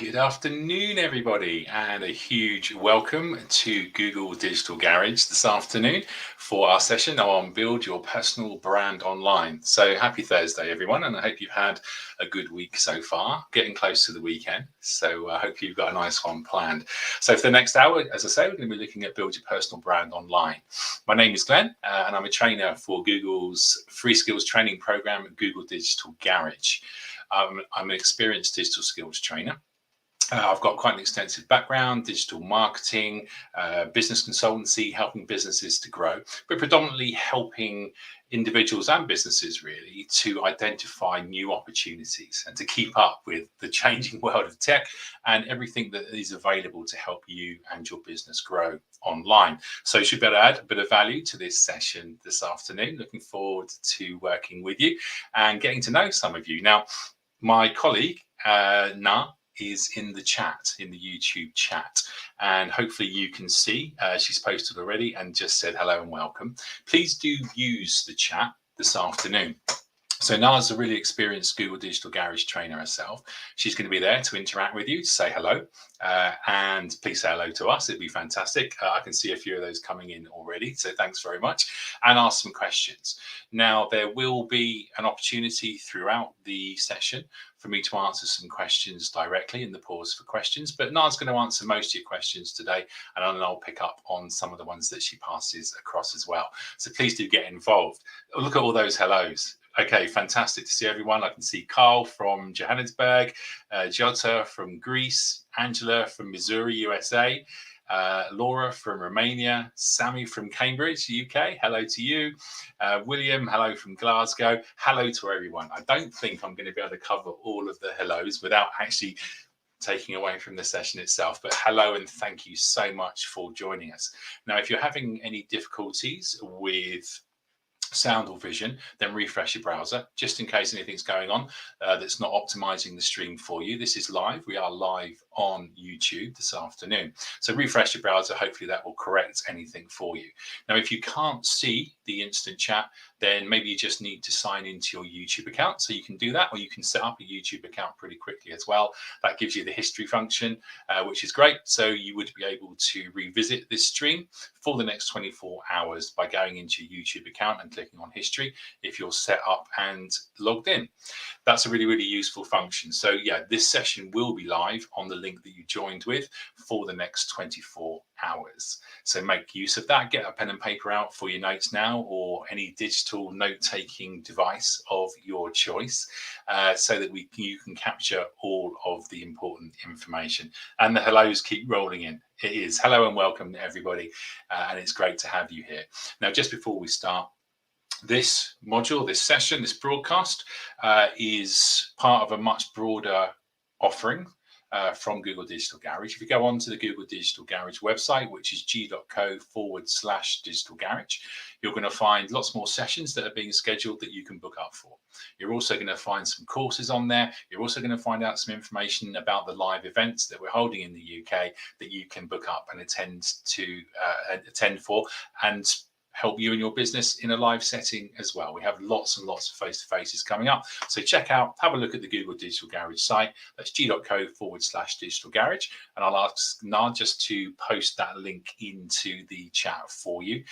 Good afternoon, everybody, and a huge welcome to Google Digital Garage this afternoon for our session on Build Your Personal Brand Online. So happy Thursday, everyone, and I hope you've had a good week so far, getting close to the weekend. So I hope you've got a nice one planned. So for the next hour, as I say, we're going to be looking at Build Your Personal Brand Online. My name is Glenn, and I'm a trainer for Google's free skills training program, Google Digital Garage. I'm an experienced digital skills trainer. I've got quite an extensive background, digital marketing, business consultancy, helping businesses to grow, but predominantly helping individuals and businesses really to identify new opportunities and to keep up with the changing world of tech and everything that is available to help you and your business grow online. So you should be able to add a bit of value to this session this afternoon. Looking forward to working with you and getting to know some of you. Now, my colleague, Na, is in the chat, in the YouTube chat, and hopefully you can see she's posted already and just said hello and welcome. Please do use the chat this afternoon. So Nala's a really experienced Google Digital Garage trainer herself. She's going to be there to interact with you, to say hello, and please say hello to us. It'd be fantastic. I can see a few of those coming in already, so thanks very much, and ask some questions. Now, there will be an opportunity throughout the session for me to answer some questions directly in the pause for questions, but Nala's going to answer most of your questions today, and then I'll pick up on some of the ones that she passes across as well. So please do get involved. Look at all those hellos. Okay, fantastic to see everyone. I can see Carl from Johannesburg, Jota from Greece, Angela from Missouri, USA, Laura from Romania, Sammy from Cambridge, UK. Hello to you. William, hello from Glasgow. Hello to everyone. I don't think I'm going to be able to cover all of the hellos without actually taking away from the session itself, but hello and thank you so much for joining us. Now, if you're having any difficulties with sound or vision, then refresh your browser just in case anything's going on that's not optimizing the stream for you. This is live. We are live on YouTube this afternoon. So refresh your browser. Hopefully that will correct anything for you. Now, if you can't see the instant chat, then maybe you just need to sign into your YouTube account. So you can do that, or you can set up a YouTube account pretty quickly as well. That gives you the history function, which is great. So you would be able to revisit this stream for the next 24 hours by going into your YouTube account and clicking on history if you're set up and logged in. That's a really, really useful function. So yeah, this session will be live on the link that you joined with for the next 24 hours. So make use of that. Get a pen and paper out for your notes now, or any digital note-taking device of your choice, so that you can capture all of the important information. And the hellos keep rolling in. It is hello and welcome everybody, and it's great to have you here. Now, just before we start, this module, this session, this broadcast is part of a much broader offering from Google Digital Garage. If you go onto the Google Digital Garage website, which is g.co/digital garage, you're going to find lots more sessions that are being scheduled that you can book up for. You're also going to find some courses on there. You're also going to find out some information about the live events that we're holding in the UK that you can book up and attend for, and help you and your business in a live setting as well. We have lots and lots of face-to-faces coming up. So check out, have a look at the Google Digital Garage site. That's g.co/digital garage. And I'll ask Na just to post that link into the chat for you.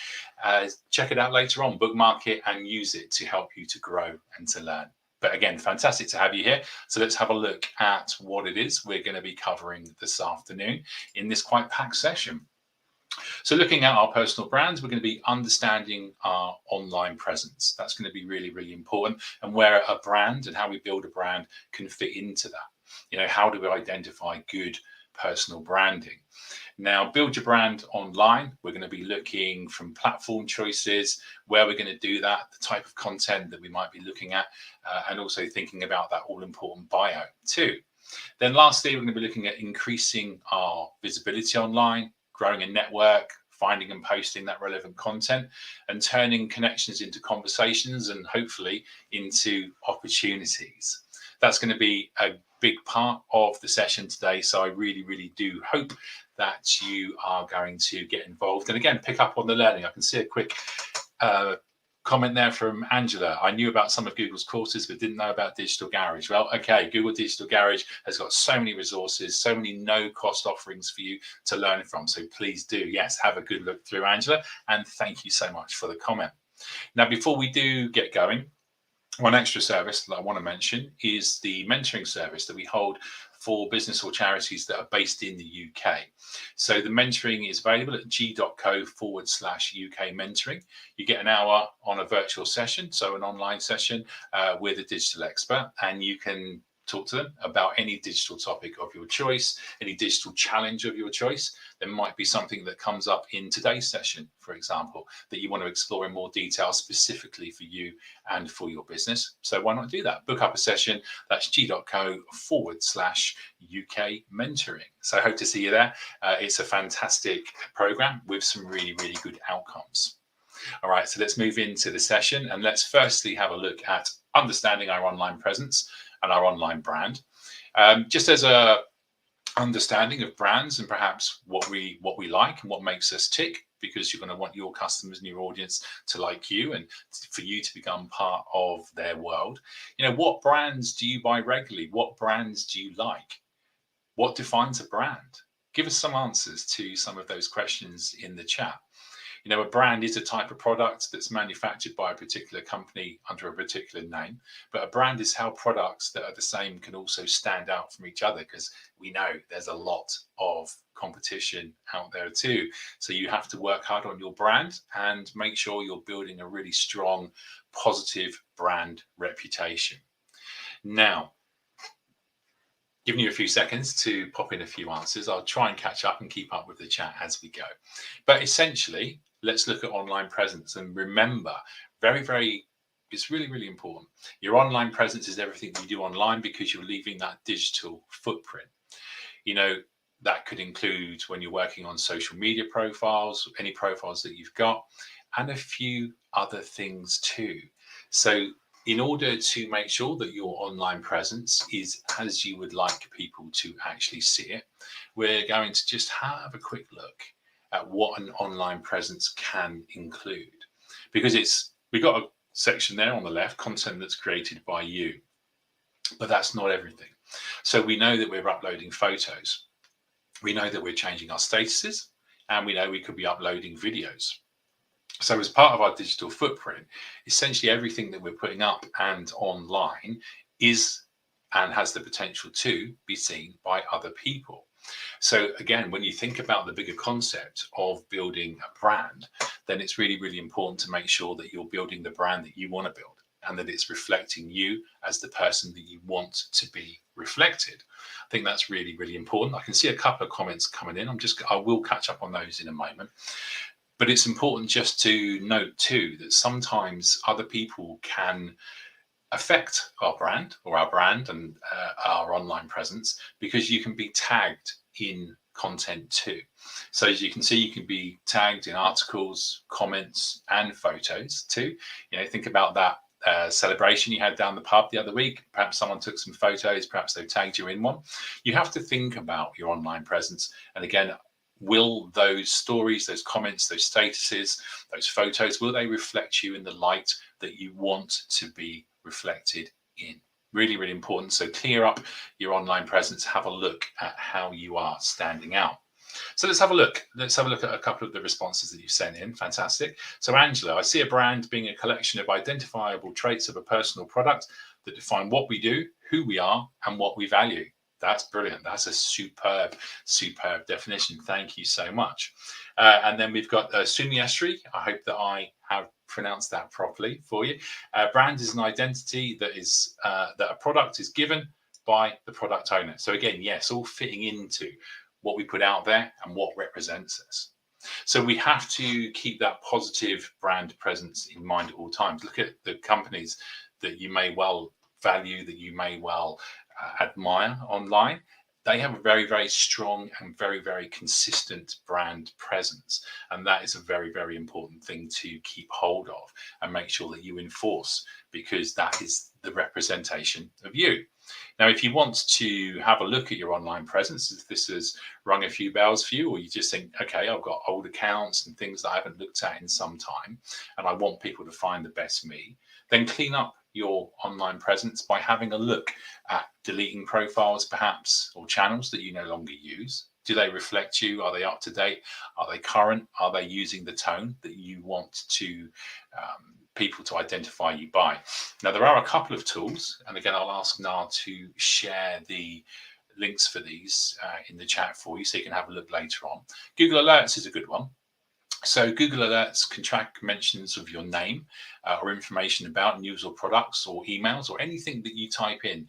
Check it out later on, bookmark it and use it to help you to grow and to learn. But again, fantastic to have you here. So let's have a look at what it is we're going to be covering this afternoon in this quite packed session. So looking at our personal brands, we're going to be understanding our online presence. That's going to be really, really important, and where a brand and how we build a brand can fit into that. You know, how do we identify good personal branding? Now, build your brand online. We're going to be looking from platform choices, where we're going to do that, the type of content that we might be looking at, and also thinking about that all-important bio too. Then lastly, we're going to be looking at increasing our visibility online, growing a network, finding and posting that relevant content, and turning connections into conversations and hopefully into opportunities. That's going to be a big part of the session today. So I really, really do hope that you are going to get involved and again, pick up on the learning. I can see a quick comment there from Angela. I knew about some of Google's courses, but didn't know about Digital Garage. Well, okay, Google Digital Garage has got so many resources, so many no-cost offerings for you to learn from. So please do, yes, have a good look through, Angela. And thank you so much for the comment. Now, before we do get going, one extra service that I want to mention is the mentoring service that we hold for business or charities that are based in the UK. So the mentoring is available at g.co/UK mentoring. You get an hour on a virtual session, so an online session with a digital expert, and you can talk to them about any digital topic of your choice, any digital challenge of your choice. There might be something that comes up in today's session, for example, that you want to explore in more detail specifically for you and for your business. So why not do that? Book up a session. That's g.co/UK mentoring. So I hope to see you there. It's a fantastic program with some really, really good outcomes. All right, so let's move into the session, and let's firstly have a look at understanding our online presence and our online brand. Just as a understanding of brands and perhaps what we like and what makes us tick, because you're going to want your customers and your audience to like you and for you to become part of their world. You know, what brands do you buy regularly? What brands do you like? What defines a brand? Give us some answers to some of those questions in the chat. You know, a brand is a type of product that's manufactured by a particular company under a particular name, but a brand is how products that are the same can also stand out from each other, because we know there's a lot of competition out there too. So you have to work hard on your brand and make sure you're building a really strong, positive brand reputation. Now, giving you a few seconds to pop in a few answers. I'll try and catch up and keep up with the chat as we go. But essentially, let's look at online presence, and remember, it's really, really important. Your online presence is everything you do online, because you're leaving that digital footprint. You know, that could include when you're working on social media profiles, any profiles that you've got, and a few other things too. So in order to make sure that your online presence is as you would like people to actually see it, we're going to just have a quick look at what an online presence can include. Because we've got a section there on the left, content that's created by you, but that's not everything. So we know that we're uploading photos. We know that we're changing our statuses, and we know we could be uploading videos. So as part of our digital footprint, essentially everything that we're putting up and online is and has the potential to be seen by other people. So again, when you think about the bigger concept of building a brand, then it's really, really important to make sure that you're building the brand that you want to build, and that it's reflecting you as the person that you want to be reflected. I think that's really, really important. I can see a couple of comments coming in. I will catch up on those in a moment. But it's important just to note too that sometimes other people can affect our brand and our online presence, because you can be tagged in content too. So as you can see, you can be tagged in articles, comments, and photos too. You know, think about that celebration you had down the pub the other week. Perhaps someone took some photos, perhaps they tagged you in one. You have to think about your online presence. And again, will those stories, those comments, those statuses, those photos, will they reflect you in the light that you want to be reflected in? Really, really important. So clear up your online presence. Have a look at how you are standing out. So let's have a look. Let's have a look at a couple of the responses that you've sent in. Fantastic. So Angela, I see a brand being a collection of identifiable traits of a personal product that define what we do, who we are, and what we value. That's brilliant. That's a superb definition. Thank you so much. And then we've got Sumiashri. I hope that I have pronounced that properly for you. Brand is an identity that a product is given by the product owner. So again, yes, all fitting into what we put out there and what represents us. So we have to keep that positive brand presence in mind at all times. Look at the companies that you may well value, that you may well admire online. They have a very, very strong and very, very consistent brand presence. And that is a very, very important thing to keep hold of and make sure that you enforce, because that is the representation of you. Now, if you want to have a look at your online presence, if this has rung a few bells for you, or you just think, okay, I've got old accounts and things that I haven't looked at in some time, and I want people to find the best me, then clean up your online presence by having a look at deleting profiles, perhaps, or channels that you no longer use. Do they reflect you? Are they up to date? Are they current? Are they using the tone that you want to people to identify you by? Now, there are a couple of tools, and again, I'll ask Nar to share the links for these in the chat for you so you can have a look later on. Google Alerts is a good one. So Google Alerts can track mentions of your name or information about news or products or emails or anything that you type in.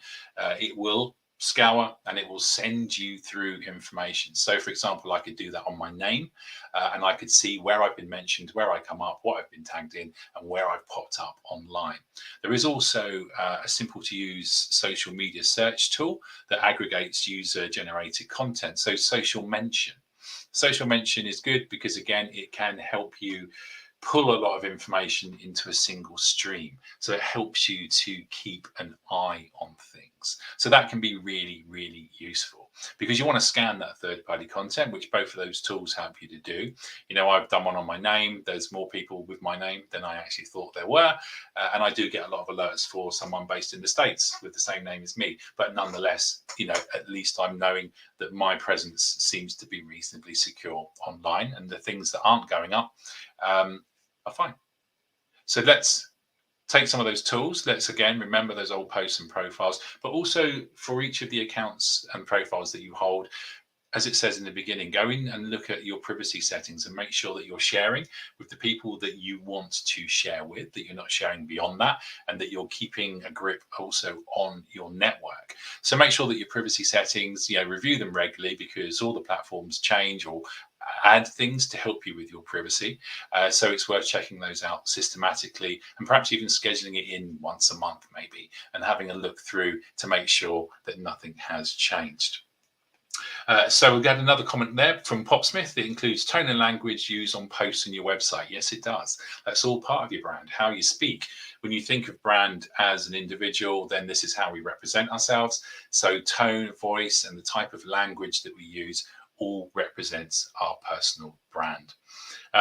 It will scour and it will send you through information. So, for example, I could do that on my name and I could see where I've been mentioned, where I come up, what I've been tagged in, and where I've popped up online. There is also a simple to use social media search tool that aggregates user generated content. So, social mention. Social mention is good because, again, it can help you pull a lot of information into a single stream. So it helps you to keep an eye on things. So that can be really, really useful because you want to scan that third-party content, which both of those tools help you to do. You know, I've done one on my name. There's more people with my name than I actually thought there were. And I do get a lot of alerts for someone based in the States with the same name as me. But nonetheless, you know, at least I'm knowing that my presence seems to be reasonably secure online, and the things that aren't going up are fine. So let's take some of those tools. Let's again remember those old posts and profiles, but also for each of the accounts and profiles that you hold, as it says in the beginning, go in and look at your privacy settings and make sure that you're sharing with the people that you want to share with, that you're not sharing beyond that, and that you're keeping a grip also on your network. So make sure that your privacy settings, you know, review them regularly because all the platforms change or add things to help you with your privacy. So it's worth checking those out systematically and perhaps even scheduling it in once a month maybe and having a look through to make sure that nothing has changed. So we got another comment there from Popsmith. It includes tone and language used on posts on your website. Yes, it does. That's all part of your brand, how you speak. When you think of brand as an individual, then this is how we represent ourselves. So tone, voice, and the type of language that we use all represents our personal brand.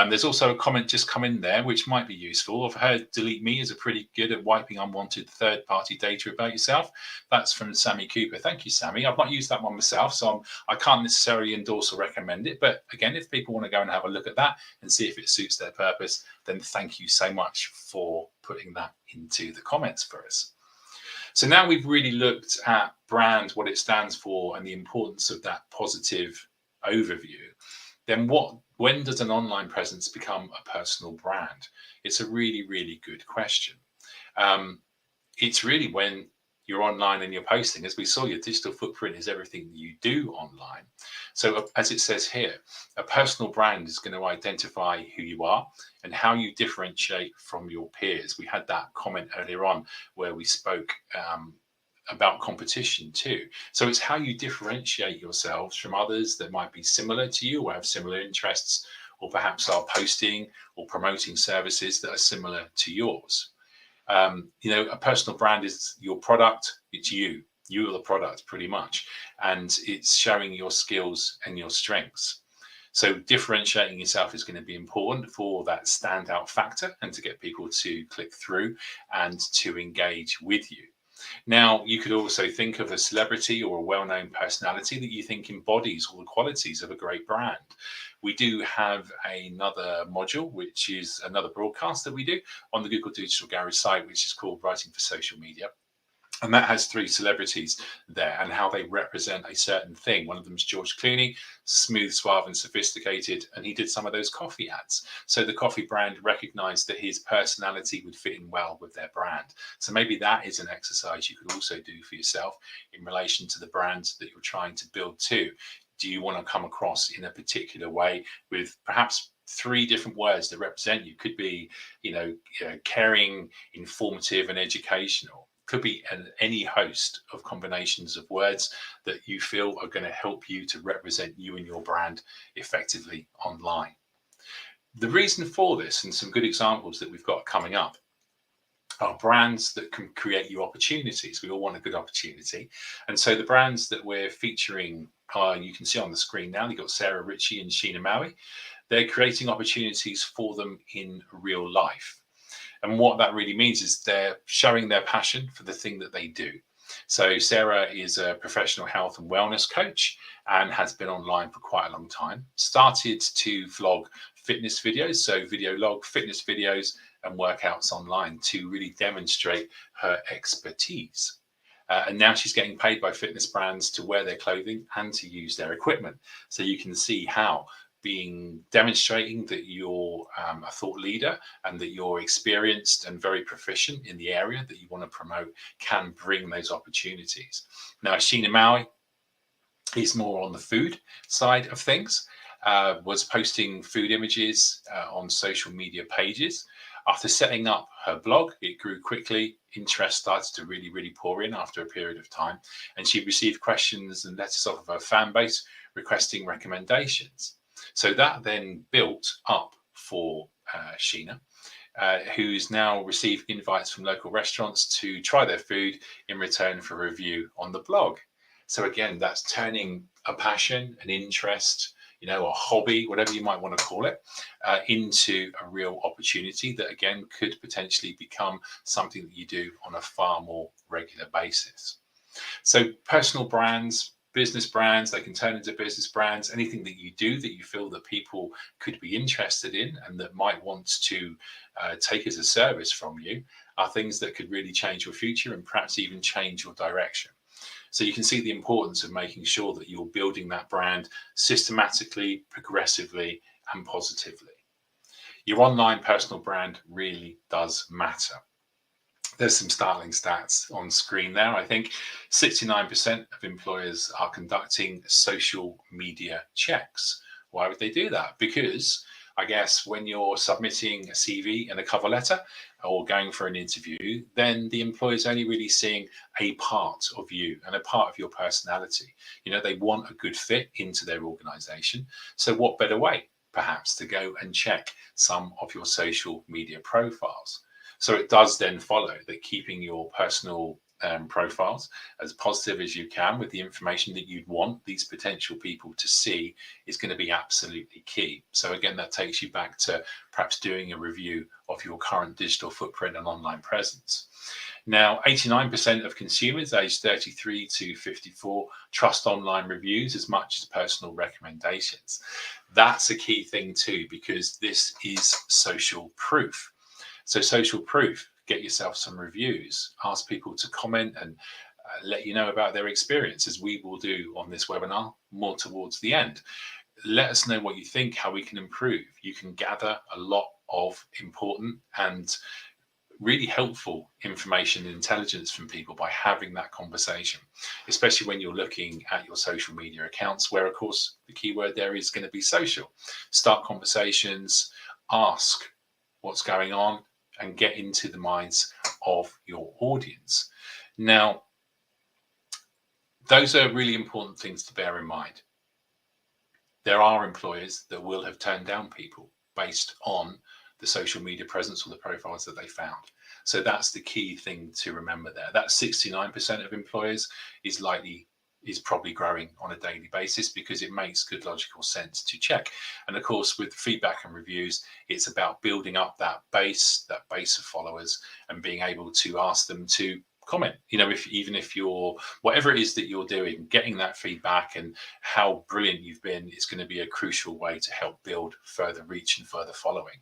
There's also a comment just come in there, which might be useful. I've heard delete me is a pretty good at wiping unwanted third-party data about yourself. That's from Sammy Cooper. Thank you, Sammy. I've not used that one myself, so I can't necessarily endorse or recommend it. But again, if people want to go and have a look at that and see if it suits their purpose, then thank you so much for putting that into the comments for us. So now we've really looked at brand, what it stands for, and the importance of that positive overview. Then when does an online presence become a personal brand? It's a really, really good question. It's really when you're online and you're posting. As we saw, your digital footprint is everything you do online. So as it says here, a personal brand is going to identify who you are and how you differentiate from your peers. We had that comment earlier on where we spoke about competition too. So it's how you differentiate yourselves from others that might be similar to you or have similar interests, or perhaps are posting or promoting services that are similar to yours. You know, a personal brand is your product. It's you. You're the product pretty much. And it's showing your skills and your strengths. So differentiating yourself is going to be important for that standout factor and to get people to click through and to engage with you. Now, you could also think of a celebrity or a well-known personality that you think embodies all the qualities of a great brand. We do have another module, which is another broadcast that we do on the Google Digital Garage site, which is called Writing for Social Media. And that has 3 celebrities there and how they represent a certain thing. One of them is George Clooney, smooth, suave, and sophisticated. And he did some of those coffee ads. So the coffee brand recognized that his personality would fit in well with their brand. So maybe that is an exercise you could also do for yourself in relation to the brand that you're trying to build too. Do you want to come across in a particular way with perhaps 3 different words that represent you? Could be, caring, informative, and educational. Could be any host of combinations of words that you feel are going to help you to represent you and your brand effectively online. The reason for this, and some good examples that we've got coming up, are brands that can create you opportunities. We all want a good opportunity. And so the brands that we're featuring are, you can see on the screen now, you've got Sarah Ritchie and Sheena Maui. They're creating opportunities for them in real life. And what that really means is they're showing their passion for the thing that they do. So Sarah is a professional health and wellness coach and has been online for quite a long time. Started to vlog fitness videos, so video log fitness videos and workouts online to really demonstrate her expertise. And now she's getting paid by fitness brands to wear their clothing and to use their equipment. So you can see how demonstrating that you're a thought leader and that you're experienced and very proficient in the area that you want to promote can bring those opportunities. Now, Sheena Maui is more on the food side of things, was posting food images on social media pages. After setting up her blog, it grew quickly. Interest started to really pour in after a period of time. And she received questions and letters off of her fan base requesting recommendations. So that then built up for Sheena, who's now received invites from local restaurants to try their food in return for review on the blog. So again, that's turning a passion, an interest, a hobby, whatever you might want to call it, into a real opportunity that again could potentially become something that you do on a far more regular basis. So personal brands, business brands, they can turn into business brands. Anything that you do that you feel that people could be interested in and that might want to take as a service from you are things that could really change your future and perhaps even change your direction. So you can see the importance of making sure that you're building that brand systematically, progressively, and positively. Your online personal brand really does matter. There's some startling stats on screen there. I think 69% of employers are conducting social media checks. Why would they do that? Because I guess when you're submitting a CV and a cover letter or going for an interview, then the employer is only really seeing a part of you and a part of your personality. They want a good fit into their organization. So what better way, perhaps, to go and check some of your social media profiles? So it does then follow that keeping your personal profiles as positive as you can with the information that you'd want these potential people to see is going to be absolutely key. So again, that takes you back to perhaps doing a review of your current digital footprint and online presence. Now, 89% of consumers aged 33 to 54 trust online reviews as much as personal recommendations. That's a key thing too, because this is social proof. So social proof, get yourself some reviews, ask people to comment and let you know about their experience, as we will do on this webinar more towards the end. Let us know what you think, how we can improve. You can gather a lot of important and really helpful information and intelligence from people by having that conversation, especially when you're looking at your social media accounts, where of course the keyword there is going to be social. Start conversations, ask what's going on, and get into the minds of your audience. Now, those are really important things to bear in mind. There are employers that will have turned down people based on the social media presence or the profiles that they found. So that's the key thing to remember there. That 69% of employers is probably growing on a daily basis because it makes good logical sense to check. And of course, with feedback and reviews, it's about building up that base of followers and being able to ask them to comment. If you're, whatever it is that you're doing, getting that feedback and how brilliant you've been is going to be a crucial way to help build further reach and further following.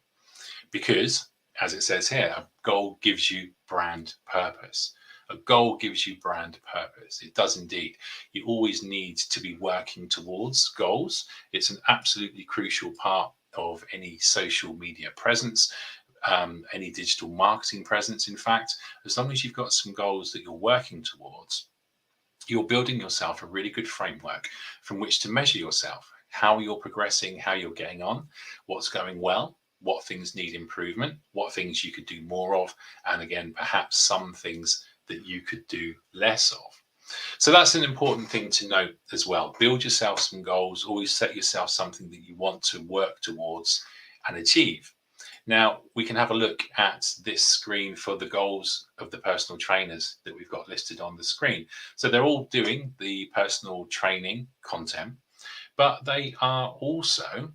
Because, as it says here, a goal gives you brand purpose. A goal gives you brand purpose. It does indeed. You always need to be working towards goals. It's an absolutely crucial part of any social media presence, any digital marketing presence. In fact, as long as you've got some goals that you're working towards, you're building yourself a really good framework from which to measure yourself, how you're progressing, how you're getting on, what's going well, what things need improvement, what things you could do more of, and again, perhaps some things that you could do less of. So that's an important thing to note as well. Build yourself some goals, always set yourself something that you want to work towards and achieve. Now, we can have a look at this screen for the goals of the personal trainers that we've got listed on the screen. So they're all doing the personal training content, but they've also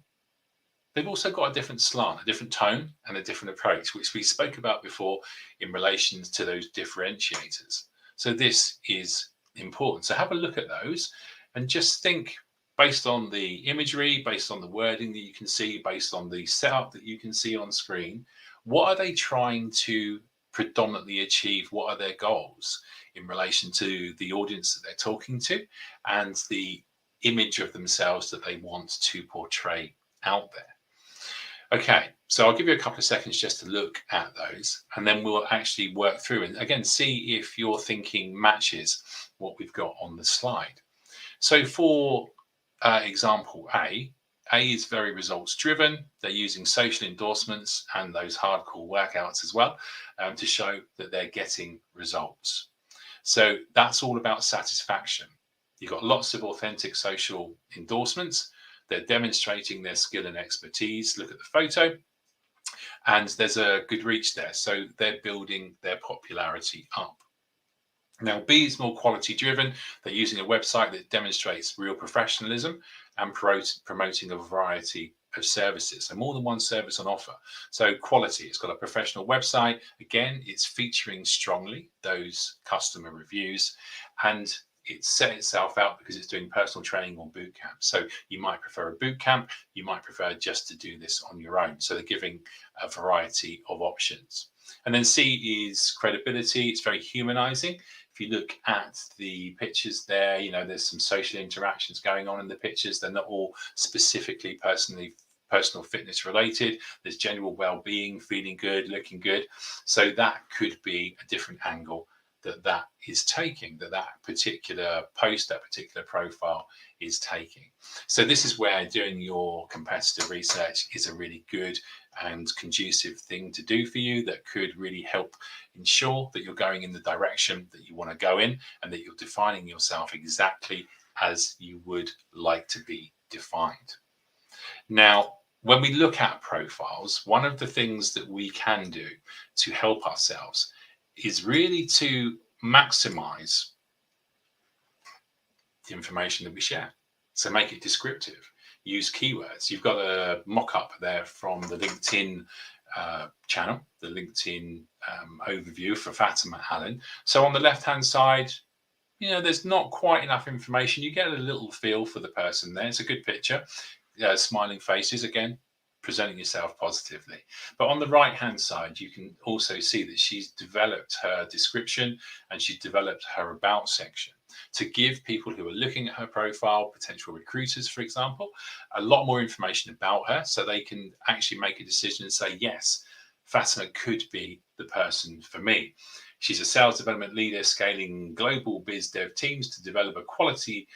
got a different slant, a different tone, and a different approach, which we spoke about before in relation to those differentiators. So this is important. So have a look at those and just think, based on the imagery, based on the wording that you can see, based on the setup that you can see on screen, what are they trying to predominantly achieve? What are their goals in relation to the audience that they're talking to and the image of themselves that they want to portray out there? Okay, so I'll give you a couple of seconds just to look at those, and then we'll actually work through and again see if your thinking matches what we've got on the slide. So for example A is very results driven. They're using social endorsements and those hardcore workouts as well to show that they're getting results. So that's all about satisfaction. You've got lots of authentic social endorsements. They're demonstrating their skill and expertise. Look at the photo, and there's a good reach there. So they're building their popularity up. Now, B is more quality driven. They're using a website that demonstrates real professionalism and promoting a variety of services. So more than one service on offer. So quality, it's got a professional website. Again, it's featuring strongly those customer reviews, and it's set itself out because it's doing personal training or boot camp. So you might prefer a boot camp, you might prefer just to do this on your own. So they're giving a variety of options. And then C is credibility. It's very humanizing. If you look at the pictures there, there's some social interactions going on in the pictures. They're not all specifically personal fitness related. There's general well-being, feeling good, looking good. So that could be a different angle that is taking, that particular post, that particular profile is taking. So this is where doing your competitor research is a really good and conducive thing to do for you, that could really help ensure that you're going in the direction that you want to go in, and that you're defining yourself exactly as you would like to be defined. Now, when we look at profiles, one of the things that we can do to help ourselves is really to maximize the information that we share. So make it descriptive, use keywords. You've got a mock-up there from the LinkedIn channel, the LinkedIn overview for Fatima Allen. So on the left-hand side, there's not quite enough information. You get a little feel for the person there. It's a good picture. Smiling faces, again, presenting yourself positively. But on the right hand side, you can also see that she's developed her description and she's developed her about section to give people who are looking at her profile, potential recruiters, for example, a lot more information about her, so they can actually make a decision and say, yes, Fatima could be the person for me. She's a sales development leader scaling global biz dev teams to deliver quality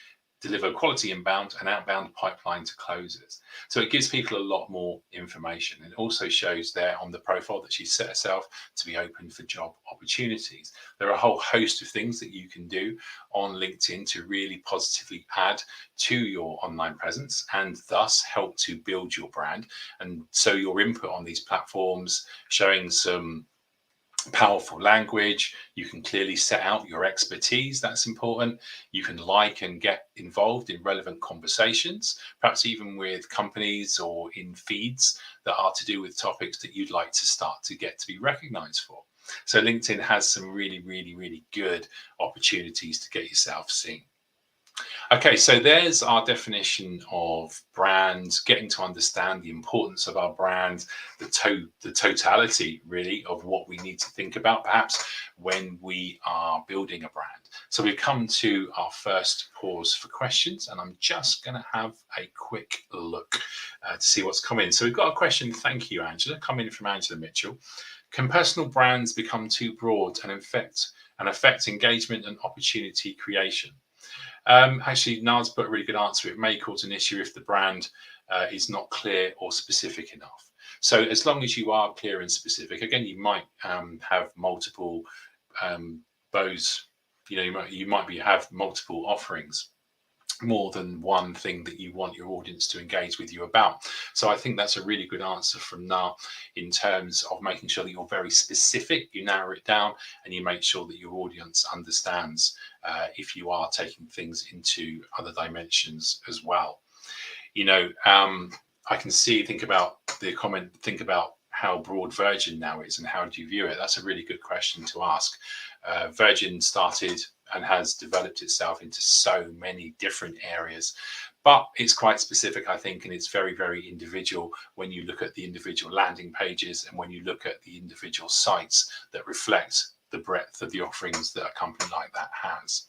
inbound and outbound pipeline to closers. So it gives people a lot more information. It also shows there on the profile that she set herself to be open for job opportunities. There are a whole host of things that you can do on LinkedIn to really positively add to your online presence and thus help to build your brand. And so your input on these platforms, showing some powerful language, you can clearly set out your expertise. That's important. You can like and get involved in relevant conversations, perhaps even with companies or in feeds that are to do with topics that you'd like to start to get to be recognized for. So LinkedIn has some really, really, really good opportunities to get yourself seen. Okay, so there's our definition of brand, getting to understand the importance of our brand, the totality really of what we need to think about perhaps when we are building a brand. So we've come to our first pause for questions, and I'm just going to have a quick look to see what's come in. So we've got a question, thank you Angela, coming from Angela Mitchell. Can personal brands become too broad and affect engagement and opportunity creation? Actually, Nard's put a really good answer. It may cause an issue if the brand is not clear or specific enough. So as long as you are clear and specific, again, you might have multiple bows. You might have multiple offerings. more than one thing that you want your audience to engage with you about. So I think that's a really good answer from Niall in terms of making sure that you're very specific, you narrow it down, and you make sure that your audience understands if you are taking things into other dimensions as well. You know, I can think about the comment, think about how broad Virgin now is and how do you view it? That's a really good question to ask. Virgin started and has developed itself into so many different areas, but it's quite specific, I think, and it's very, very individual when you look at the individual landing pages and when you look at the individual sites that reflect the breadth of the offerings that a company like that has.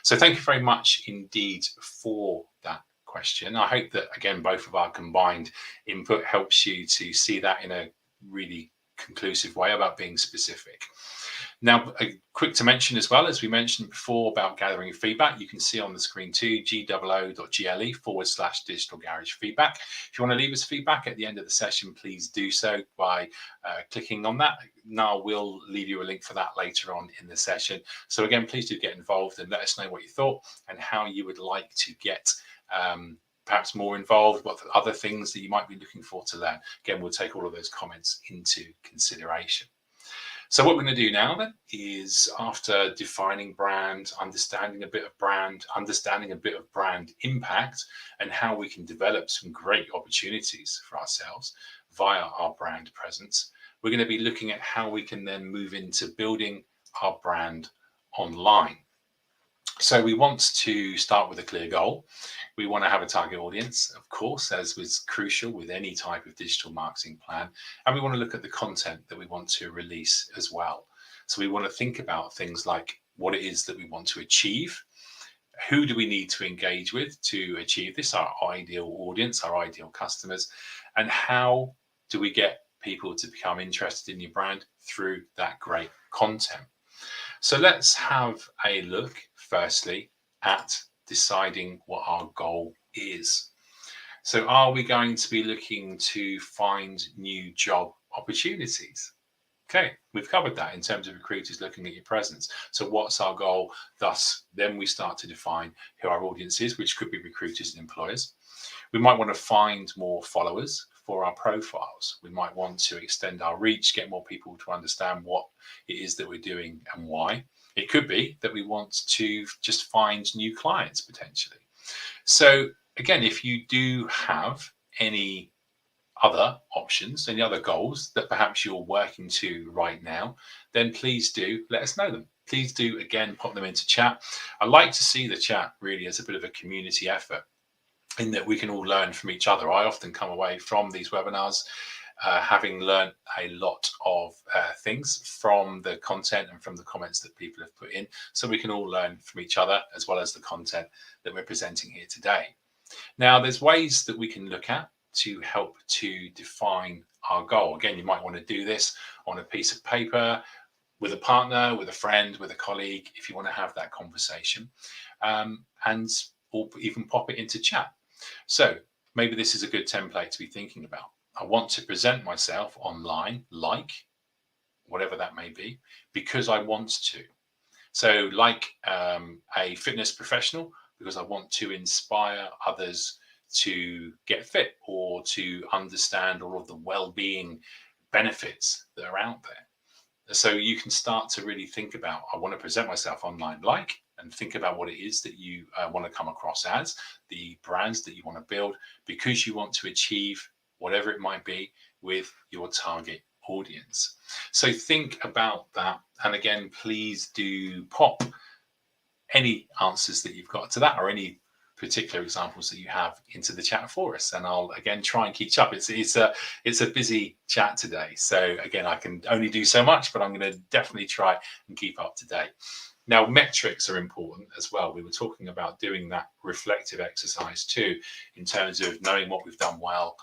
So thank you very much indeed for that question. I hope that, again, both of our combined input helps you to see that in a really conclusive way about being specific. Now, quick to mention as well, as we mentioned before about gathering feedback, you can see on the screen too, goo.gle/digital garage feedback. If you want to leave us feedback at the end of the session, please do so by clicking on that. Now we'll leave you a link for that later on in the session. So again, please do get involved and let us know what you thought and how you would like to get perhaps more involved, what other things that you might be looking for to learn. Again, we'll take all of those comments into consideration. So what we're going to do now then is, after defining brand, understanding a bit of brand impact, and how we can develop some great opportunities for ourselves via our brand presence, we're going to be looking at how we can then move into building our brand online. So we want to start with a clear goal. We want to have a target audience, of course, as was crucial with any type of digital marketing plan. And we want to look at the content that we want to release as well. So we want to think about things like what it is that we want to achieve. Who do we need to engage with to achieve this? Our ideal audience, our ideal customers. And how do we get people to become interested in your brand through that great content? So let's have a look, firstly, at deciding what our goal is. So are we going to be looking to find new job opportunities? Okay, we've covered that in terms of recruiters looking at your presence. So what's our goal? Thus, then we start to define who our audience is, which could be recruiters and employers. We might want to find more followers for our profiles. We might want to extend our reach, get more people to understand what it is that we're doing and why. It could be that we want to just find new clients potentially. So again, if you do have any other options, any other goals that perhaps you're working to right now, then please do let us know them. Please do, again, pop them into chat. I like to see the chat really as a bit of a community effort, in that we can all learn from each other. I often come away from these webinars having learned a lot of things from the content and from the comments that people have put in. So we can all learn from each other as well as the content that we're presenting here today. Now, there's ways that we can look at to help to define our goal. Again, you might want to do this on a piece of paper, with a partner, with a friend, with a colleague, if you want to have that conversation, or even pop it into chat. So maybe this is a good template to be thinking about. I want to present myself online, like whatever that may be, because I want to. So like a fitness professional, because I want to inspire others to get fit or to understand all of the well-being benefits that are out there. So you can start to really think about, I want to present myself online like, and think about what it is that you want to come across as, the brands that you want to build, because you want to achieve whatever it might be with your target audience. So think about that. And again, please do pop any answers that you've got to that, or any particular examples that you have, into the chat for us, and I'll again try and keep up. It's a busy chat today, so again I can only do so much, but I'm going to definitely try and keep up to date. Now, metrics are important as well. We were talking about doing that reflective exercise too, in terms of knowing what we've done well,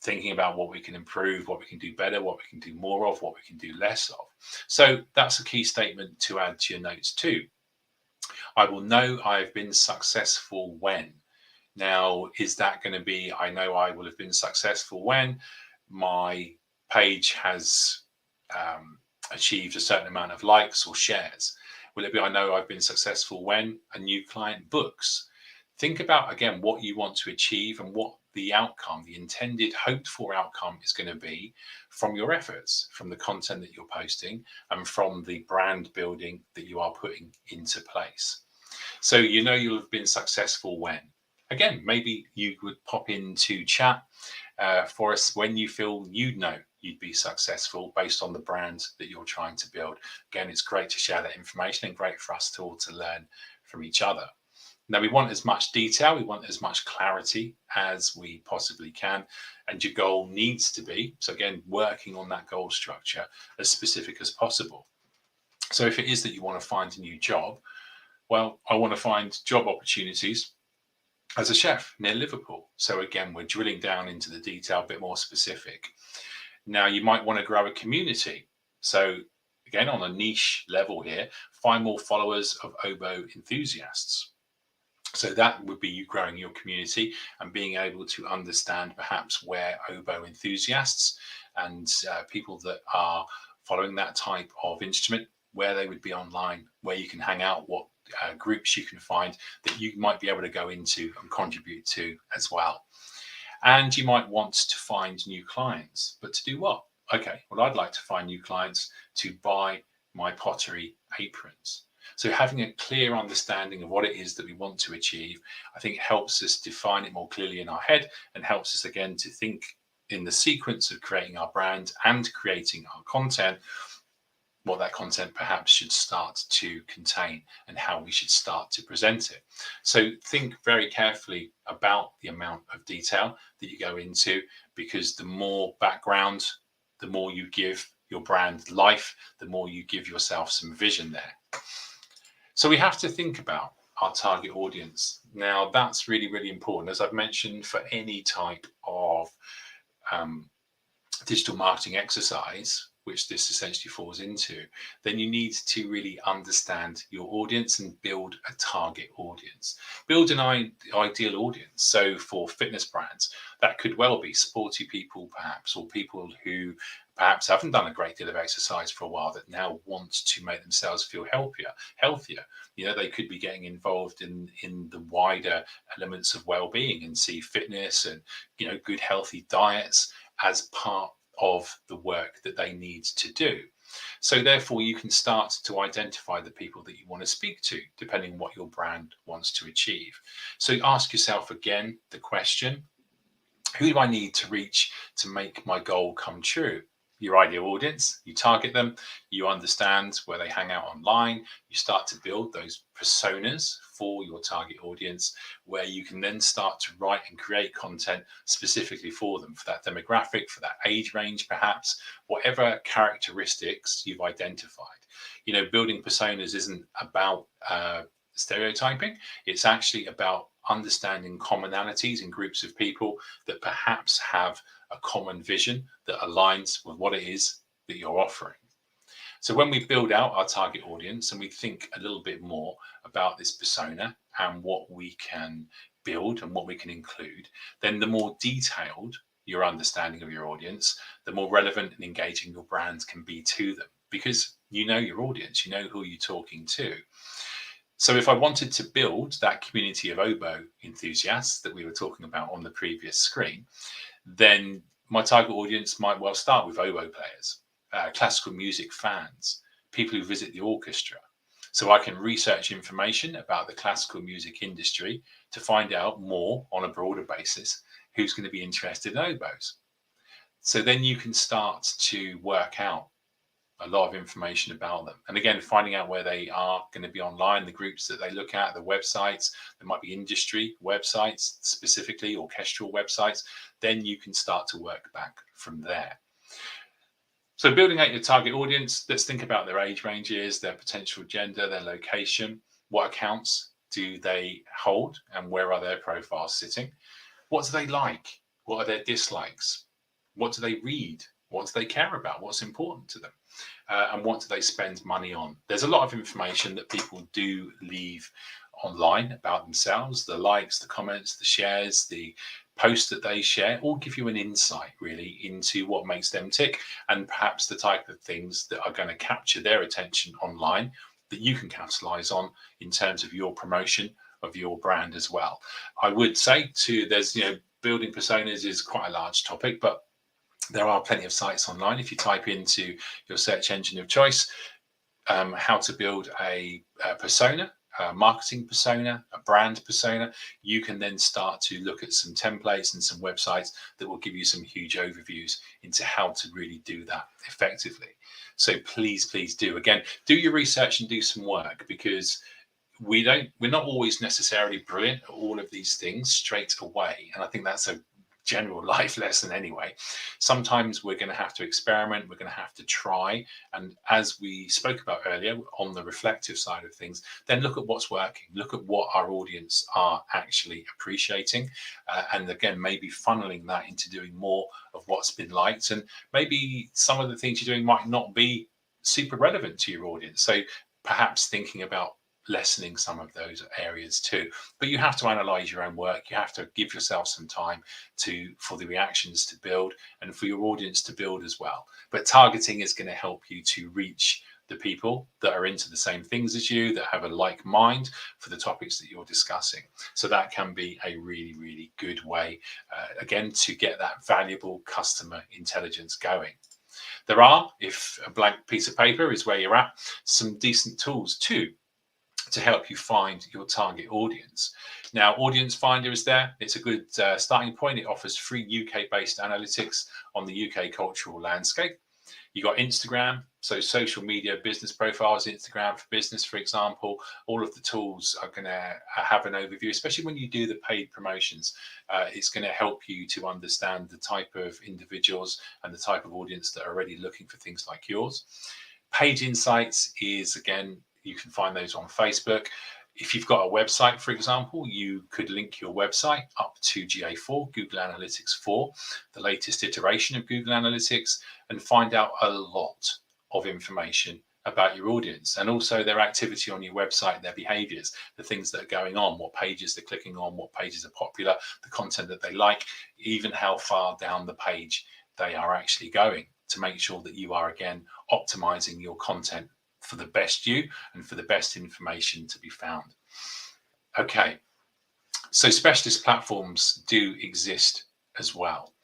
thinking about what we can improve, what we can do better, what we can do more of, what we can do less of. So that's a key statement to add to your notes too. I will know I've been successful when. Now, is that going to be, I know I will have been successful when my page has achieved a certain amount of likes or shares? Will it be, I know I've been successful when a new client books? Think about again what you want to achieve and what the outcome, the intended hoped for outcome is going to be from your efforts, from the content that you're posting, and from the brand building that you are putting into place. So you know you'll have been successful when, again, maybe you would pop into chat for us when you feel you know you'd be successful based on the brand that you're trying to build. Again, it's great to share that information and great for us all to learn from each other. Now, we want as much detail, we want as much clarity as we possibly can. And your goal needs to be, so again, working on that goal structure as specific as possible. So if it is that you want to find a new job, well, I want to find job opportunities as a chef near Liverpool. So again, we're drilling down into the detail, a bit more specific. Now, you might want to grow a community. So again, on a niche level here, find more followers of oboe enthusiasts. So that would be you growing your community and being able to understand perhaps where oboe enthusiasts and people that are following that type of instrument, where they would be online, where you can hang out, what groups you can find that you might be able to go into and contribute to as well. And you might want to find new clients, but to do what? Okay, well, I'd like to find new clients to buy my pottery aprons. So having a clear understanding of what it is that we want to achieve, I think helps us define it more clearly in our head and helps us again to think in the sequence of creating our brand and creating our content, what that content perhaps should start to contain and how we should start to present it. So think very carefully about the amount of detail that you go into, because the more background, the more you give your brand life, the more you give yourself some vision there. So we have to think about our target audience. Now, that's really, really important. As I've mentioned, for any type of digital marketing exercise, which this essentially falls into, then you need to really understand your audience and build a target audience. Build an ideal audience. So for fitness brands, that could well be sporty people, perhaps, or people who perhaps haven't done a great deal of exercise for a while that now want to make themselves feel healthier. You know, they could be getting involved in the wider elements of well-being and see fitness and, you know, good healthy diets as part of the work that they need to do. So therefore you can start to identify the people that you want to speak to, depending on what your brand wants to achieve. So ask yourself again the question, who do I need to reach to make my goal come true? Your ideal audience, you target them, you understand where they hang out online, you start to build those personas for your target audience, where you can then start to write and create content specifically for them, for that demographic, for that age range, perhaps, whatever characteristics you've identified. You know, building personas isn't about stereotyping, it's actually about understanding commonalities in groups of people that perhaps have a common vision that aligns with what it is that you're offering. So when we build out our target audience and we think a little bit more about this persona and what we can build and what we can include, then the more detailed your understanding of your audience, the more relevant and engaging your brand can be to them, because you know your audience, you know who you're talking to. So if I wanted to build that community of oboe enthusiasts that we were talking about on the previous screen, then my target audience might well start with oboe players, classical music fans, people who visit the orchestra. So I can research information about the classical music industry to find out more on a broader basis who's going to be interested in oboes. So then you can start to work out a lot of information about them. And again, finding out where they are going to be online, the groups that they look at, the websites, there might be industry websites, specifically orchestral websites, then you can start to work back from there. So building out your target audience, let's think about their age ranges, their potential gender, their location, what accounts do they hold and where are their profiles sitting? What do they like? What are their dislikes? What do they read? What do they care about? What's important to them? And what do they spend money on? There's a lot of information that people do leave online about themselves. The likes, the comments, the shares, the posts that they share all give you an insight really into what makes them tick and perhaps the type of things that are going to capture their attention online that you can capitalize on in terms of your promotion of your brand as well. I would say too, there's, building personas is quite a large topic, but there are plenty of sites online. If you type into your search engine of choice, how to build a persona, a marketing persona, a brand persona, you can then start to look at some templates and some websites that will give you some huge overviews into how to really do that effectively. So please do, again, do your research and do some work, because we're not always necessarily brilliant at all of these things straight away. And I think that's a general life lesson anyway. Sometimes we're going to have to experiment, we're going to have to try. And as we spoke about earlier on the reflective side of things, then look at what's working, look at what our audience are actually appreciating. And again, maybe funneling that into doing more of what's been liked. And maybe some of the things you're doing might not be super relevant to your audience. So perhaps thinking about lessening some of those areas too. But you have to analyze your own work. You have to give yourself some time for the reactions to build and for your audience to build as well. But targeting is going to help you to reach the people that are into the same things as you, that have a like mind for the topics that you're discussing. So that can be a really, really good way, again, to get that valuable customer intelligence going. There are, if a blank piece of paper is where you're at, some decent tools too to help you find your target audience. Now, Audience Finder is there. It's a good starting point. It offers free UK-based analytics on the UK cultural landscape. You got Instagram, so social media business profiles, Instagram for business, for example. All of the tools are going to have an overview, especially when you do the paid promotions. It's going to help you to understand the type of individuals and the type of audience that are already looking for things like yours. Page Insights is, again, you can find those on Facebook. If you've got a website, for example, you could link your website up to GA4, Google Analytics 4, the latest iteration of Google Analytics, and find out a lot of information about your audience and also their activity on your website, their behaviors, the things that are going on, what pages they're clicking on, what pages are popular, the content that they like, even how far down the page they are actually going, to make sure that you are, again, optimizing your content for the best you and for the best information to be found. Okay, so specialist platforms do exist as well.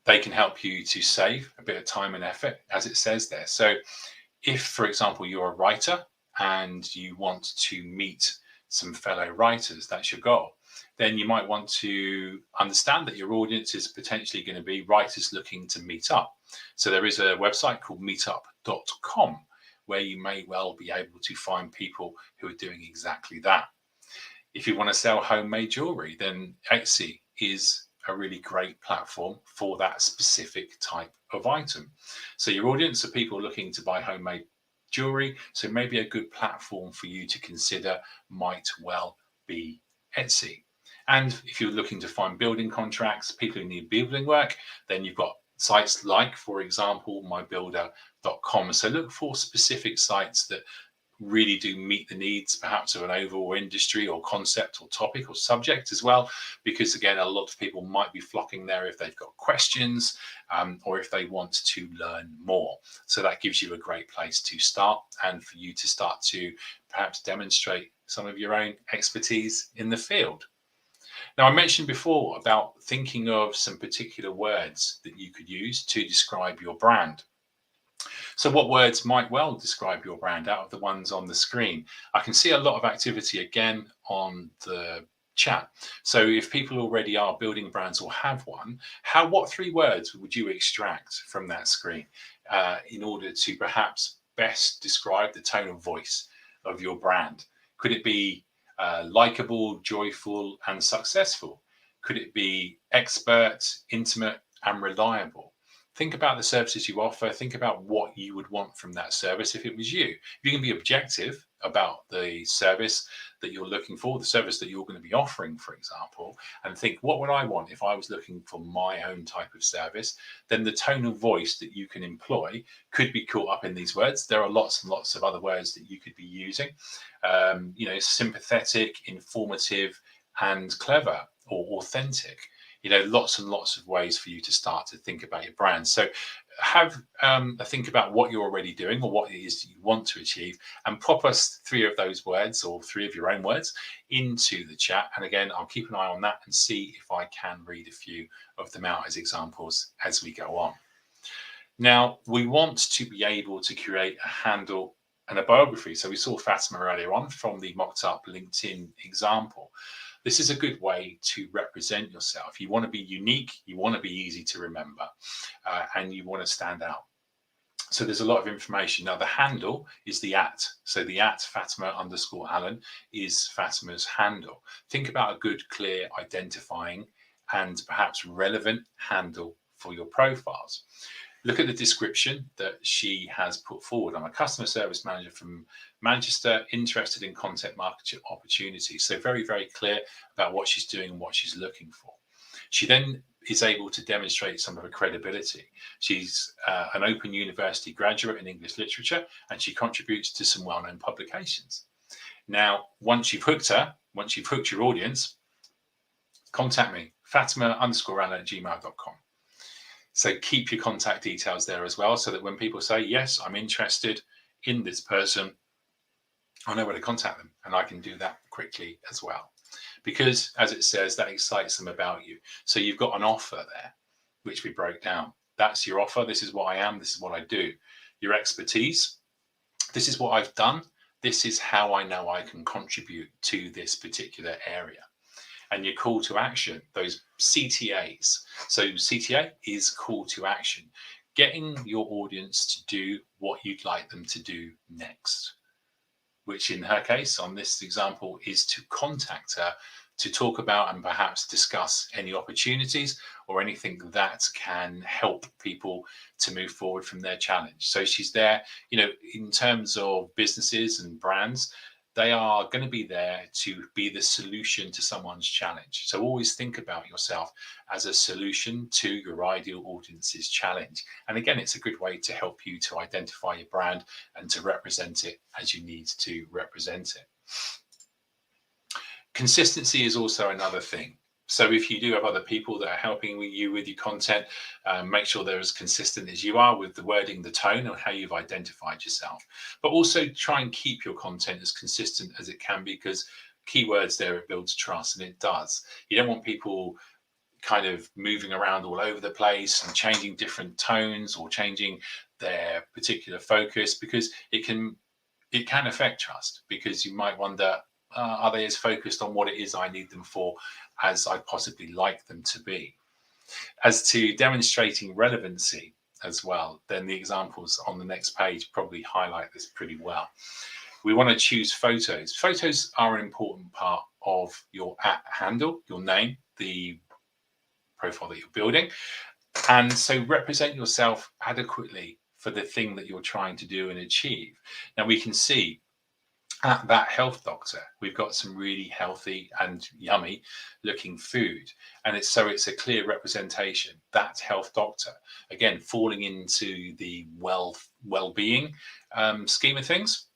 They can help you to save a bit of time and effort, as it says there. So if, for example, you're a writer and you want to meet some fellow writers, that's your goal, then you might want to understand that your audience is potentially going to be writers looking to meet up. So there is a website called meetup.com where you may well be able to find people who are doing exactly that. If you want to sell homemade jewelry, then Etsy is a really great platform for that specific type of item. So your audience are people looking to buy homemade jewelry, so maybe a good platform for you to consider might well be Etsy. And if you're looking to find building contracts, people who need building work, then you've got sites like, for example, mybuilder.com. So look for specific sites that really do meet the needs, perhaps of an overall industry or concept or topic or subject as well, because again, a lot of people might be flocking there if they've got questions or if they want to learn more. So that gives you a great place to start and for you to start to perhaps demonstrate some of your own expertise in the field. Now, I mentioned before about thinking of some particular words that you could use to describe your brand. So what words might well describe your brand out of the ones on the screen? I can see a lot of activity again on the chat. So if people already are building brands or have one, what 3 words would you extract from that screen in order to perhaps best describe the tone of voice of your brand? Could it be likable, joyful, and successful? Could it be expert, intimate, and reliable? Think about the services you offer. Think about what you would want from that service if it was you. If you can be objective about the service that you're looking for, the service that you're going to be offering, for example, and think, what would I want if I was looking for my own type of service? Then the tone of voice that you can employ could be caught up in these words. There are lots and lots of other words that you could be using. Sympathetic, informative, and clever, or authentic. Lots and lots of ways for you to start to think about your brand. So have a think about what you're already doing or what it is you want to achieve, and pop us 3 of those words or 3 of your own words into the chat. And again, I'll keep an eye on that and see if I can read a few of them out as examples as we go on. Now, we want to be able to create a handle and a biography. So we saw Fatima earlier on from the mocked up LinkedIn example. This is a good way to represent yourself. You want to be unique, you want to be easy to remember, and you want to stand out. So there's a lot of information. Now, the handle is the @. So the @Fatima_Allen is Fatima's handle. Think about a good, clear, identifying, and perhaps relevant handle for your profiles. Look at the description that she has put forward. I'm a customer service manager from Manchester, interested in content marketing opportunities. So very, very clear about what she's doing and what she's looking for. She then is able to demonstrate some of her credibility. She's an Open University graduate in English literature, and she contributes to some well-known publications. Now, once you've hooked her, once you've hooked your audience, contact me, Fatima_Allen@gmail.com. So keep your contact details there as well, so that when people say, yes, I'm interested in this person, I know where to contact them, and I can do that quickly as well. Because, as it says, that excites them about you. So you've got an offer there, which we broke down. That's your offer. This is what I am. This is what I do. Your expertise. This is what I've done. This is how I know I can contribute to this particular area. And your call to action, those CTAs. So CTA is call to action, getting your audience to do what you'd like them to do next, which in her case, on this example, is to contact her to talk about and perhaps discuss any opportunities or anything that can help people to move forward from their challenge. So she's there, in terms of businesses and brands, they are going to be there to be the solution to someone's challenge. So always think about yourself as a solution to your ideal audience's challenge. And again, it's a good way to help you to identify your brand and to represent it as you need to represent it. Consistency is also another thing. So if you do have other people that are helping you with your content, make sure they're as consistent as you are with the wording, the tone, and how you've identified yourself. But also try and keep your content as consistent as it can be, because keywords there, it builds trust, and it does. You don't want people kind of moving around all over the place and changing different tones or changing their particular focus, because it can affect trust, because you might wonder, are they as focused on what it is I need them for as I possibly like them to be? As to demonstrating relevancy as well, then the examples on the next page probably highlight this pretty well. We want to choose photos. Photos are an important part of your handle, your name, the profile that you're building. And so represent yourself adequately for the thing that you're trying to do and achieve. Now we can see at that health doctor, we've got some really healthy and yummy looking food. And it's a clear representation. That health doctor, again, falling into the well-being scheme of things.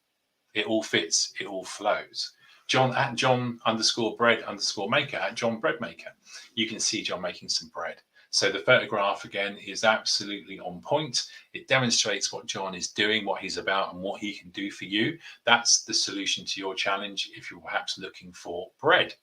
It all fits, it all flows. John at John_bread_maker at John Bread Maker. You can see John making some bread. So the photograph, again, is absolutely on point. It demonstrates what John is doing, what he's about, and what he can do for you. That's the solution to your challenge if you're perhaps looking for bread.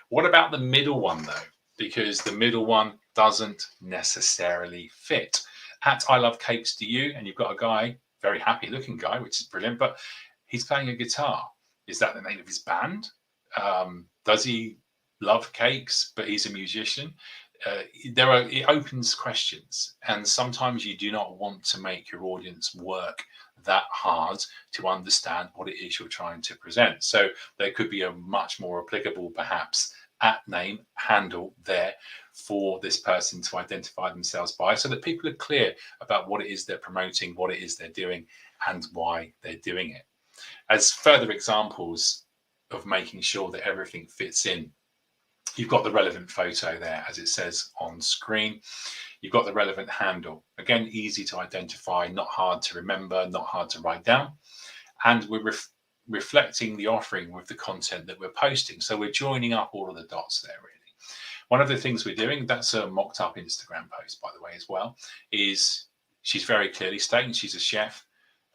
What about the middle one, though? Because the middle one doesn't necessarily fit. At I Love Cakes Do You, and you've got a guy, very happy looking guy, which is brilliant, but he's playing a guitar. Is that the name of his band? Does he love cakes, but he's a musician? It opens questions, and sometimes you do not want to make your audience work that hard to understand what it is you're trying to present. So there could be a much more applicable, perhaps, @name handle there for this person to identify themselves by, so that people are clear about what it is they're promoting, what it is they're doing, and why they're doing it. As further examples of making sure that everything fits in, you've got the relevant photo there, as it says on screen. You've got the relevant handle. Again, easy to identify, not hard to remember, not hard to write down. And we're reflecting the offering with the content that we're posting. So we're joining up all of the dots there, really. One of the things we're doing, that's a mocked up Instagram post, by the way, as well, is She's very clearly stating she's a chef.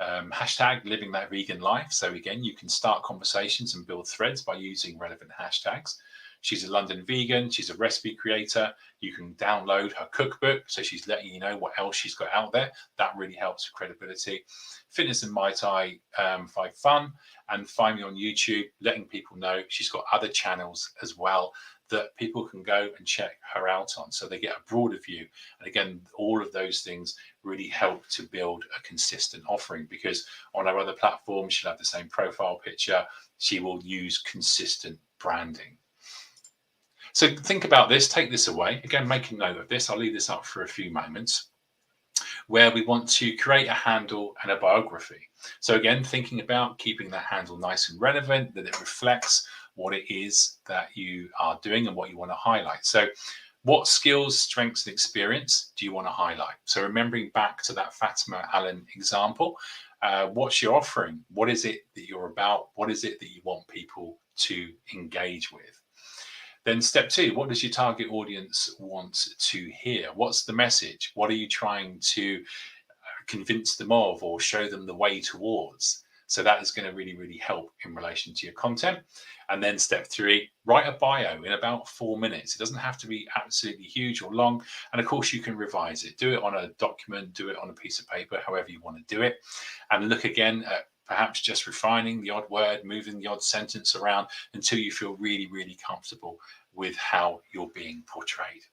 Hashtag living that vegan life. So again, you can start conversations and build threads by using relevant hashtags. She's a London vegan. She's a recipe creator. You can download her cookbook. So she's letting you know what else she's got out there. That really helps with credibility. Fitness and Muay Thai, 5 fun. And find me on YouTube, letting people know she's got other channels as well that people can go and check her out on, so they get a broader view. And again, all of those things really help to build a consistent offering, because on our other platforms, she'll have the same profile picture. She will use consistent branding. So think about this, take this away. Again, make a note of this. I'll leave this up for a few moments, where we want to create a handle and a biography. So again, thinking about keeping that handle nice and relevant, that it reflects what it is that you are doing and what you want to highlight. So what skills, strengths, and experience do you want to highlight? So remembering back to that Fatima Allen example, what's your offering? What is it that you're about? What is it that you want people to engage with? Then step 2, what does your target audience want to hear? What's the message? What are you trying to convince them of or show them the way towards? So that is going to really, really help in relation to your content. And then step 3, write a bio in about 4 minutes. It doesn't have to be absolutely huge or long. And of course, you can revise it. Do it on a document, do it on a piece of paper, however you want to do it. And look again at perhaps just refining the odd word, moving the odd sentence around until you feel really, really comfortable with how you're being portrayed.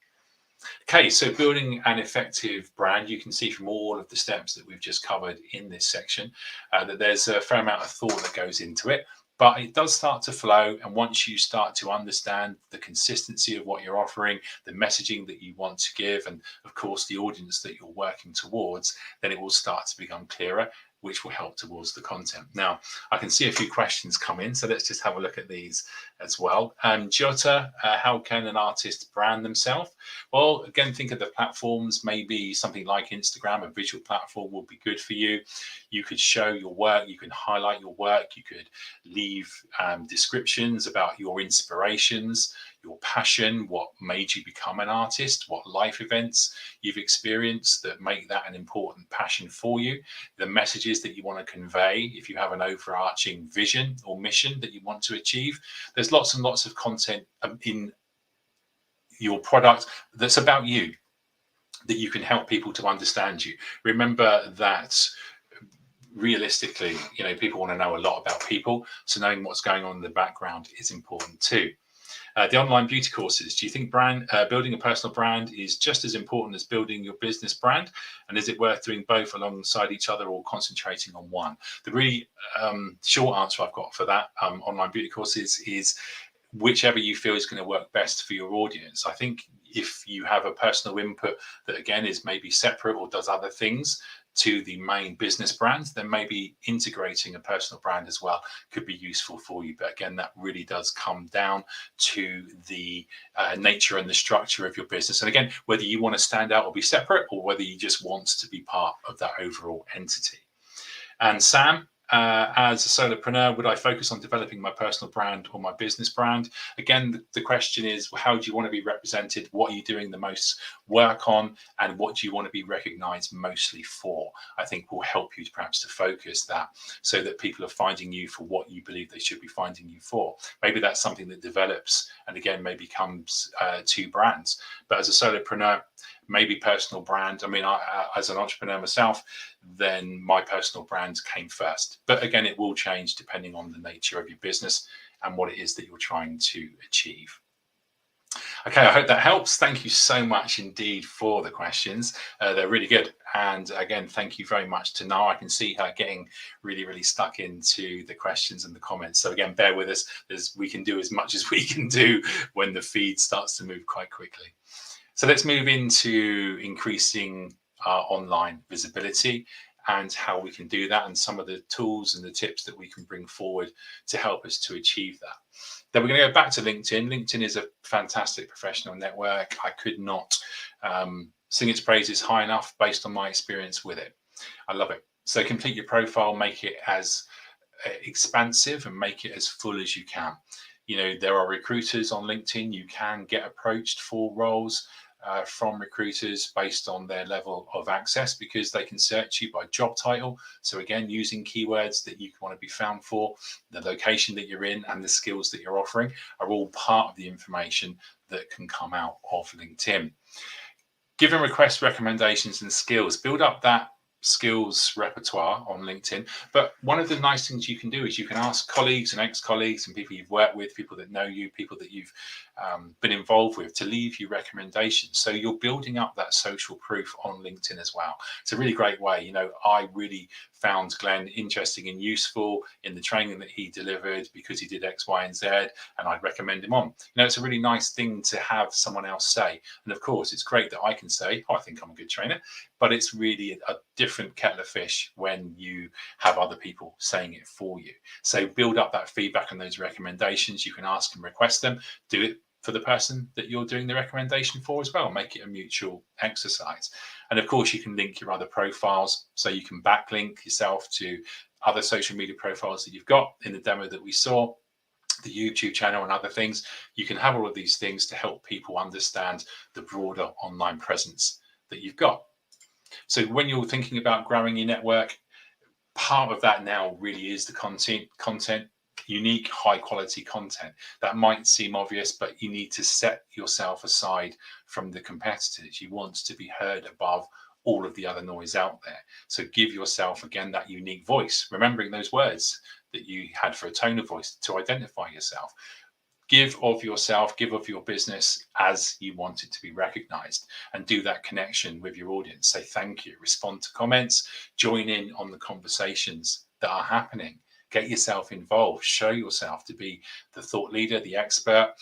Okay, so building an effective brand, you can see from all of the steps that we've just covered in this section that there's a fair amount of thought that goes into it, but it does start to flow. And once you start to understand the consistency of what you're offering, the messaging that you want to give, and of course the audience that you're working towards, then it will start to become clearer, which will help towards the content. Now, I can see a few questions come in, so let's just have a look at these as well. Jota, how can an artist brand themselves? Well, again, think of the platforms. Maybe something like Instagram, a visual platform, will be good for you. You could show your work, you can highlight your work, you could leave descriptions about your inspirations, your passion, what made you become an artist, what life events you've experienced that make that an important passion for you, the messages that you want to convey, if you have an overarching vision or mission that you want to achieve. There's lots and lots of content in your product that's about you, that you can help people to understand you. Remember that realistically, people want to know a lot about people, so knowing what's going on in the background is important too. The online beauty courses, do you think building a personal brand is just as important as building your business brand? And is it worth doing both alongside each other or concentrating on one? The really short answer I've got for that online beauty courses is whichever you feel is going to work best for your audience. I think if you have a personal input that again is maybe separate or does other things to the main business brand, then maybe integrating a personal brand as well could be useful for you. But again, that really does come down to the nature and the structure of your business. And again, whether you want to stand out or be separate, or whether you just want to be part of that overall entity. And Sam, as a solopreneur, would I focus on developing my personal brand or my business brand? Again, the question is, how do you want to be represented? What are you doing the most work on? And what do you want to be recognized mostly for? I think will help you to perhaps to focus that, so that people are finding you for what you believe they should be finding you for. Maybe that's something that develops and again, maybe comes to brands. But as a solopreneur, maybe personal brand. I mean, as an entrepreneur myself, then my personal brand came first. But again, it will change depending on the nature of your business and what it is that you're trying to achieve. Okay, I hope that helps. Thank you so much indeed for the questions. They're really good. And again, thank you very much to Noah. I can see her getting really, really stuck into the questions and the comments. So again, bear with us. We can do as much as we can do when the feed starts to move quite quickly. So let's move into increasing our online visibility and how we can do that, and some of the tools and the tips that we can bring forward to help us to achieve that. Then we're going to go back to LinkedIn. LinkedIn is a fantastic professional network. I could not sing its praises high enough based on my experience with it. I love it. So complete your profile, make it as expansive and make it as full as you can. There are recruiters on LinkedIn. You can get approached for roles. from recruiters based on their level of access, because they can search you by job title. So again, using keywords that you want to be found for, the location that you're in, and the skills that you're offering are all part of the information that can come out of LinkedIn. Give and request recommendations and skills. Build up that skills repertoire on LinkedIn. But one of the nice things you can do is you can ask colleagues and ex-colleagues and people you've worked with, people that know you, people that you've been involved with, to leave you recommendations. So you're building up that social proof on LinkedIn as well. It's a really great way. You know, I really found Glenn interesting and useful in the training that he delivered because he did X, Y, and Z, and I'd recommend him on. You know, it's a really nice thing to have someone else say. And of course, it's great that I can say, oh, I think I'm a good trainer, but it's really a different kettle of fish when you have other people saying it for you. So build up that feedback and those recommendations. You can ask and request them. Do it for the person that you're doing the recommendation for as well. Make it a mutual exercise. And of course, you can link your other profiles, so you can backlink yourself to other social media profiles that you've got in the demo that we saw, the YouTube channel and other things. You can have all of these things to help people understand the broader online presence that you've got. So when you're thinking about growing your network, part of that now really is the content, unique, high quality content. That might seem obvious, but you need to set yourself aside from the competitors. You want to be heard above all of the other noise out there. So give yourself, again, that unique voice, remembering those words that you had for a tone of voice to identify yourself. Give of yourself, give of your business as you want it to be recognized, and do that connection with your audience. Say thank you, respond to comments, join in on the conversations that are happening. Get yourself involved, show yourself to be the thought leader, the expert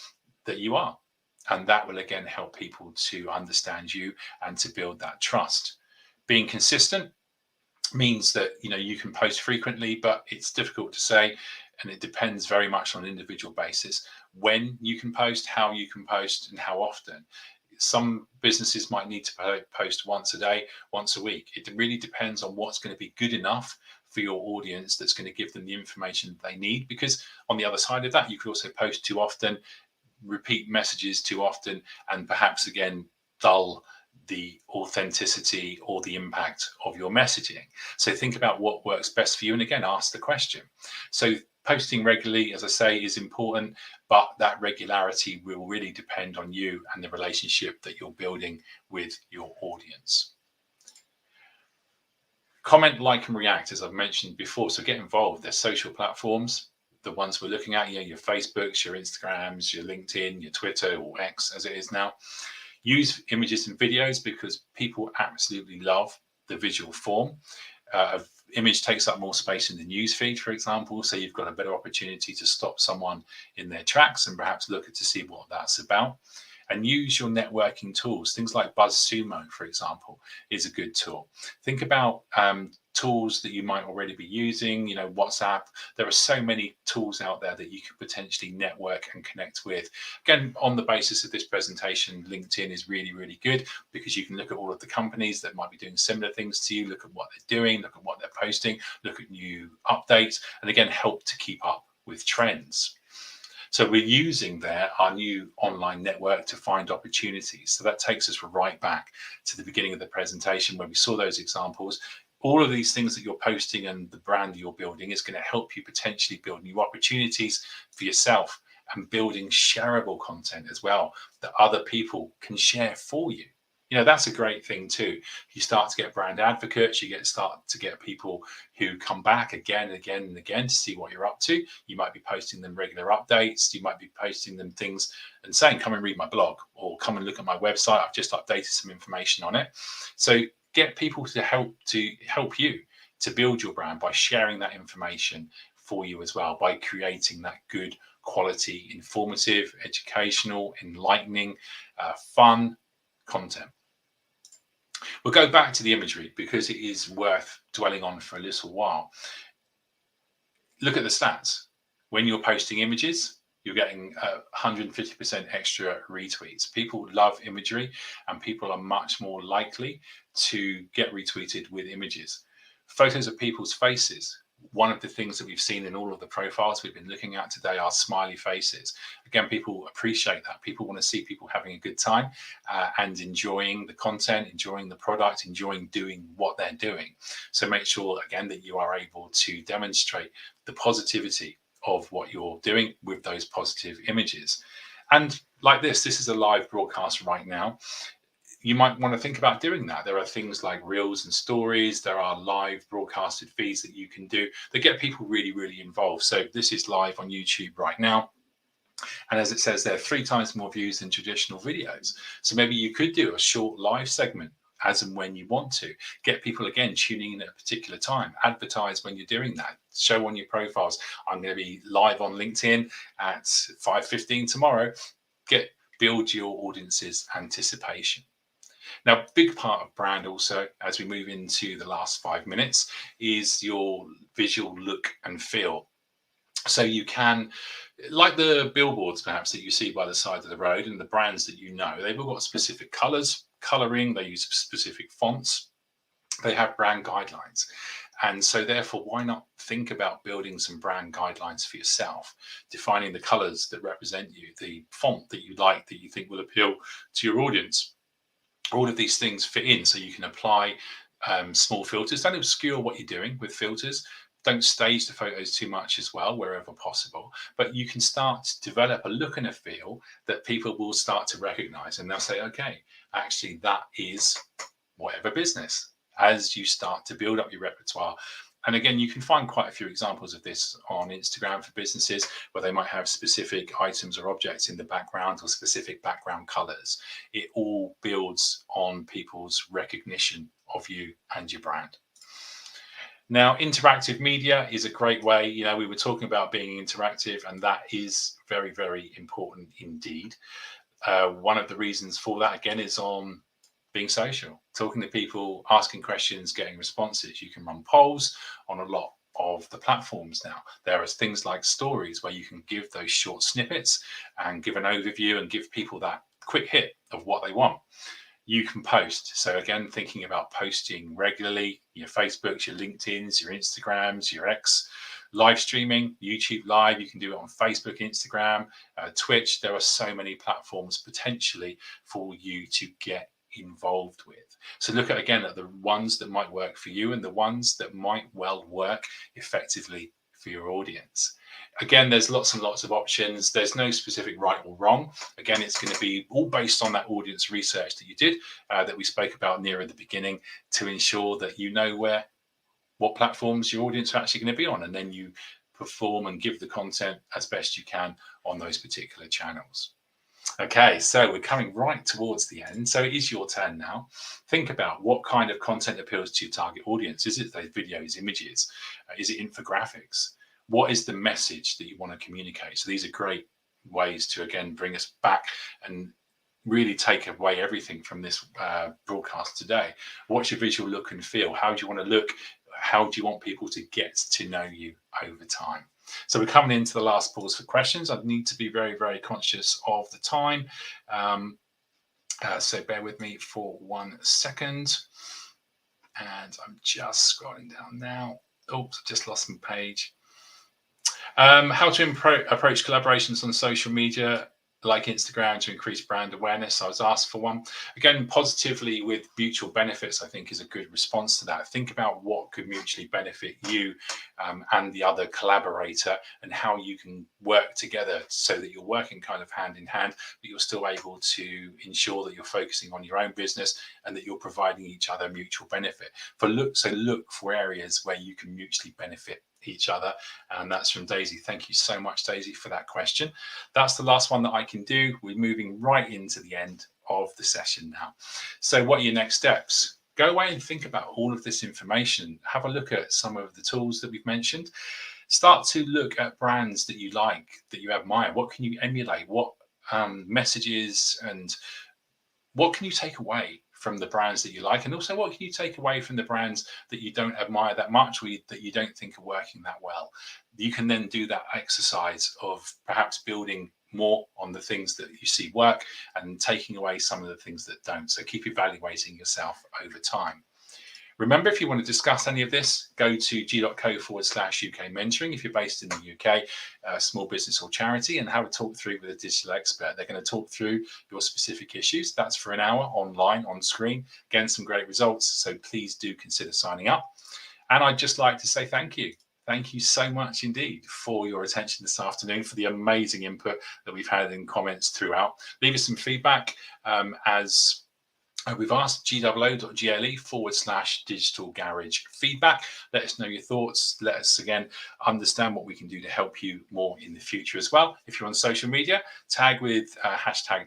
that you are. And that will again help people to understand you and to build that trust. Being consistent means that you can post frequently, but it's difficult to say, and it depends very much on an individual basis when you can post, how you can post, and how often. Some businesses might need to post once a day, once a week. It really depends on what's going to be good enough for your audience, that's going to give them the information they need. Because on the other side of that, you could also post too often, repeat messages too often, and perhaps again dull the authenticity or the impact of your messaging. So think about what works best for you, and again, ask the question. So posting regularly, as I say, is important, but that regularity will really depend on you and the relationship that you're building with your audience. Comment, like, and react, as I've mentioned before. So get involved. There's social platforms, the ones we're looking at, your Facebooks, your Instagrams, your LinkedIn, your Twitter, or X as it is now. Use images and videos because people absolutely love the visual form. Image takes up more space in the news feed, for example, so you've got a better opportunity to stop someone in their tracks and perhaps look at to see what that's about. And use your networking tools. Things like BuzzSumo, for example, is a good tool. Think about tools that you might already be using, WhatsApp. There are so many tools out there that you could potentially network and connect with. Again, on the basis of this presentation, LinkedIn is really, really good because you can look at all of the companies that might be doing similar things to you, look at what they're doing, look at what they're posting, look at new updates, and again, help to keep up with trends. So we're using there our new online network to find opportunities. So that takes us right back to the beginning of the presentation where we saw those examples. All of these things that you're posting and the brand you're building is going to help you potentially build new opportunities for yourself, and building shareable content as well that other people can share for you. That's a great thing too. You start to get brand advocates, start to get people who come back again and again and again to see what you're up to. You might be posting them regular updates. You might be posting them things and saying, come and read my blog, or come and look at my website. I've just updated some information on it. So get people to help you to build your brand by sharing that information for you as well, by creating that good quality, informative, educational, enlightening, fun content. We'll go back to the imagery because it is worth dwelling on for a little while. Look at the stats. When you're posting images, you're getting 150% extra retweets. People love imagery, and people are much more likely to get retweeted with images. Photos of people's faces one of the things that we've seen in all of the profiles we've been looking at today are smiley faces. Again, people appreciate that. People want to see people having a good time and enjoying the content, enjoying the product, enjoying doing what they're doing. So make sure, again, that you are able to demonstrate the positivity of what you're doing with those positive images. And like this is a live broadcast right now. You might want to think about doing that. There are things like reels and stories. There are live broadcasted feeds that you can do that get people really, really involved. So this is live on YouTube right now. And as it says there, 3 times more views than traditional videos. So maybe you could do a short live segment as and when you want to. Get people, again, tuning in at a particular time. Advertise when you're doing that. Show on your profiles, I'm going to be live on LinkedIn at 5:15 tomorrow. Build your audience's anticipation. Now, big part of brand also, as we move into the last 5 minutes, is your visual look and feel. So you can, like the billboards perhaps that you see by the side of the road and the brands that you know, they've all got specific colors, coloring, they use specific fonts, they have brand guidelines. And so therefore, why not think about building some brand guidelines for yourself, defining the colors that represent you, the font that you like, that you think will appeal to your audience. All of these things fit in, so you can apply small filters. Don't obscure what you're doing with filters. Don't stage the photos too much as well, wherever possible. But you can start to develop a look and a feel that people will start to recognize, and they'll say, okay, actually, that is whatever business, as you start to build up your repertoire. And again, you can find quite a few examples of this on Instagram for businesses where they might have specific items or objects in the background or specific background colors. It all builds on people's recognition of you and your brand. Now, interactive media is a great way. We were talking about being interactive, and that is very, very important indeed. One of the reasons for that, again, is on being social, talking to people, asking questions, getting responses. You can run polls on a lot of the platforms now. There are things like stories where you can give those short snippets and give an overview and give people that quick hit of what they want. You can post. So again, thinking about posting regularly, your Facebooks, your LinkedIns, your Instagrams, your X, live streaming, YouTube Live. You can do it on Facebook, Instagram, Twitch. There are so many platforms potentially for you to get involved with. So look at the ones that might work for you and the ones that might well work effectively for your audience. Again, there's lots and lots of options. There's no specific right or wrong. Again, it's going to be all based on that audience research that you did, that we spoke about near at the beginning, to ensure that you know what platforms your audience are actually going to be on, and then you perform and give the content as best you can on those particular channels. Okay, so we're coming right towards the end. So it is your turn now. Think about what kind of content appeals to your target audience. Is it those videos, images? Is it infographics? What is the message that you want to communicate? So these are great ways to, again, bring us back and really take away everything from this broadcast today. What's your visual look and feel? How do you want to look? How do you want people to get to know you over time? So we're coming into the last pause for questions. I need to be very, very conscious of the time. So bear with me for 1 second. And I'm just scrolling down now. Oops, I've just lost my page. How to approach collaborations on social media like Instagram to increase brand awareness. I was asked for one. Again, positively with mutual benefits, I think, is a good response to that. Think about what could mutually benefit you and the other collaborator, and how you can work together so that you're working kind of hand in hand, but you're still able to ensure that you're focusing on your own business and that you're providing each other mutual benefit. Look for areas where you can mutually benefit each other. And that's from Daisy. Thank you so much, Daisy, for that question. That's the last one that I can do. We're moving right into the end of the session now. So what are your next steps? Go away and think about all of this information. Have a look at some of the tools that we've mentioned. Start to look at brands that you like, that you admire. What can you emulate? What messages and what can you take away from the brands that you like? And also, what can you take away from the brands that you don't admire that much, or that you don't think are working that well? You can then do that exercise of perhaps building more on the things that you see work and taking away some of the things that don't. So keep evaluating yourself over time. Remember, if you want to discuss any of this, go to g.co/UK mentoring if you're based in the UK, small business or charity, and have a talk through with a digital expert. They're going to talk through your specific issues. That's for an hour online, on screen. Again, some great results. So please do consider signing up. And I'd just like to say thank you. Thank you so much indeed for your attention this afternoon, for the amazing input that we've had in comments throughout. Leave us some feedback as we've asked goo.gle/digital garage feedback. Let us know your thoughts. Let us again understand what we can do to help you more in the future as well. If you're on social media, tag with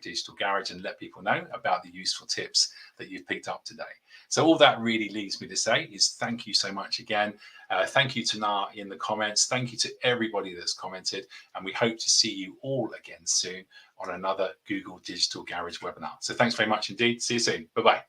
#digital garage and let people know about the useful tips that you've picked up today. So all that really leads me to say is thank you so much again. Thank you to Na in the comments. Thank you to everybody that's commented. And we hope to see you all again soon on another Google Digital Garage webinar. So thanks very much indeed. See you soon. Bye-bye.